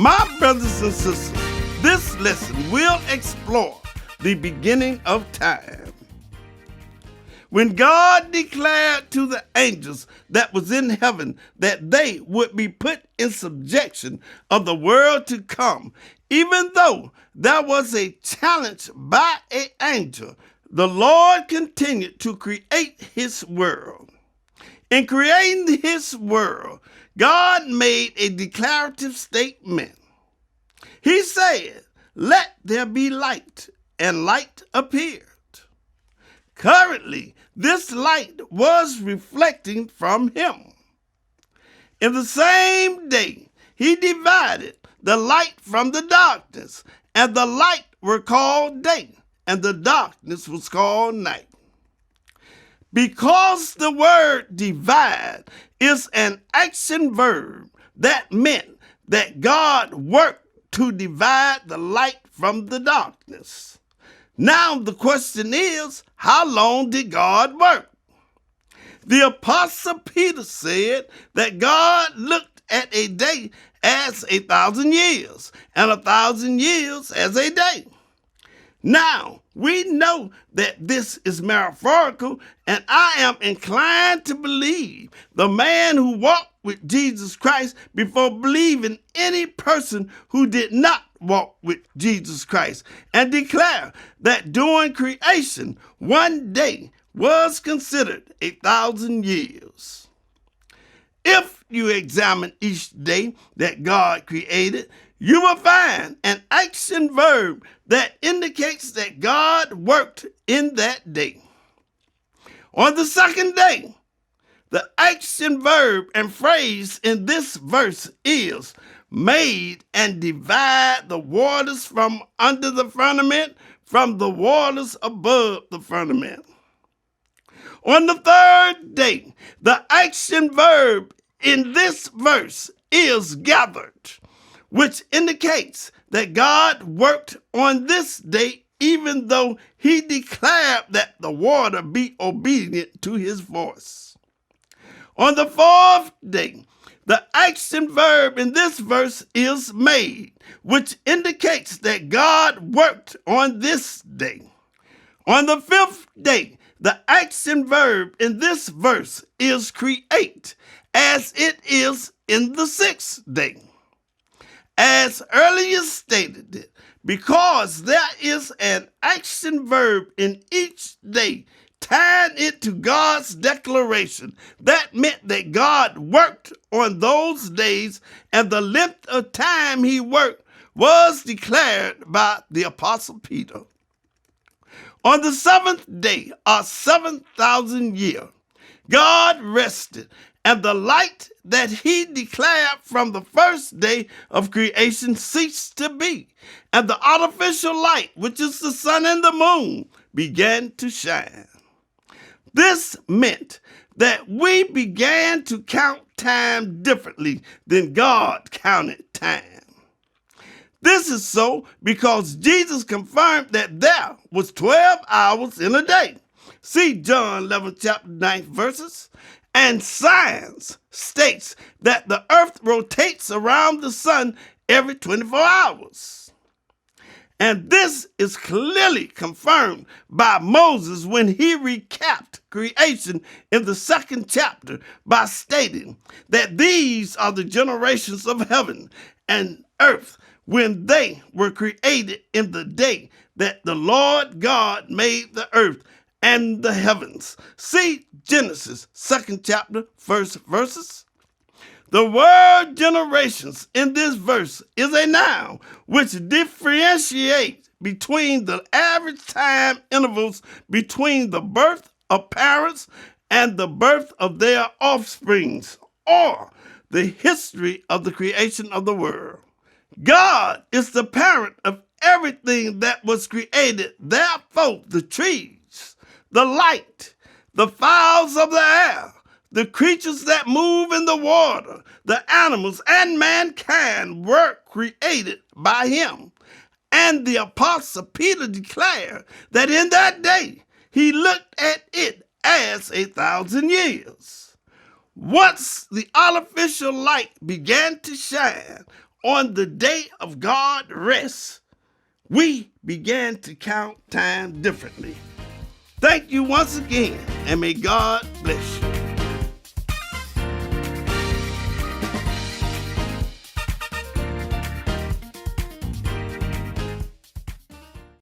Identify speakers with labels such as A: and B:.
A: My brothers and sisters, this lesson will explore the beginning of time. When God declared to the angels that was in heaven that they would be put in subjection of the world to come, even though there was a challenge by an angel, the Lord continued to create his world. In creating his world, God made a declarative statement. He said, "Let there be light," and light appeared. Currently, this light was reflecting from him. In the same day, he divided the light from the darkness, and the light were called day, and the darkness was called night. Because the word divide is an action verb, that meant that God worked to divide the light from the darkness. Now the question is, how long did God work? The Apostle Peter said that God looked at a day as 1,000 years, and 1,000 years as a day. Now, we know that this is metaphorical, and I am inclined to believe the man who walked with Jesus Christ before believing any person who did not walk with Jesus Christ, and declare that during creation, one day was considered 1,000 years. If you examine each day that God created, you will find an action verb that indicates that God worked in that day. On the second day, the action verb and phrase in this verse is made and divide the waters from under the firmament from the waters above the firmament. On the third day, the action verb in this verse is gathered, which indicates that God worked on this day even though he declared that the water be obedient to his voice. On the fourth day, the action verb in this verse is made, which indicates that God worked on this day. On the fifth day, the action verb in this verse is create, as it is in the sixth day. As earlier stated, because there is an action verb in each day tying it to God's declaration, that meant that God worked on those days, and the length of time he worked was declared by the Apostle Peter. On the seventh day, or 7,000 year, God rested, and the light that he declared from the first day of creation ceased to be, and the artificial light, which is the sun and the moon, began to shine. This meant that we began to count time differently than God counted time. This is so because Jesus confirmed that there was 12 hours in a day. See John 11, chapter 9 verses. And science states that the earth rotates around the sun every 24 hours. And this is clearly confirmed by Moses when he recapped creation in the second chapter by stating that these are the generations of heaven and earth when they were created in the day that the Lord God made the earth and the heavens. See Genesis 2nd chapter, first verses. The word generations in this verse is a noun which differentiates between the average time intervals between the birth of parents and the birth of their offsprings, or the history of the creation of the world. God is the parent of everything that was created. Therefore, the trees, the light, the fowls of the air, the creatures that move in the water, the animals, and mankind were created by him. And the Apostle Peter declared that in that day he looked at it as 1,000 years. Once the artificial light began to shine on the day of God's rest, we began to count time differently. Thank you once again, and may God bless you.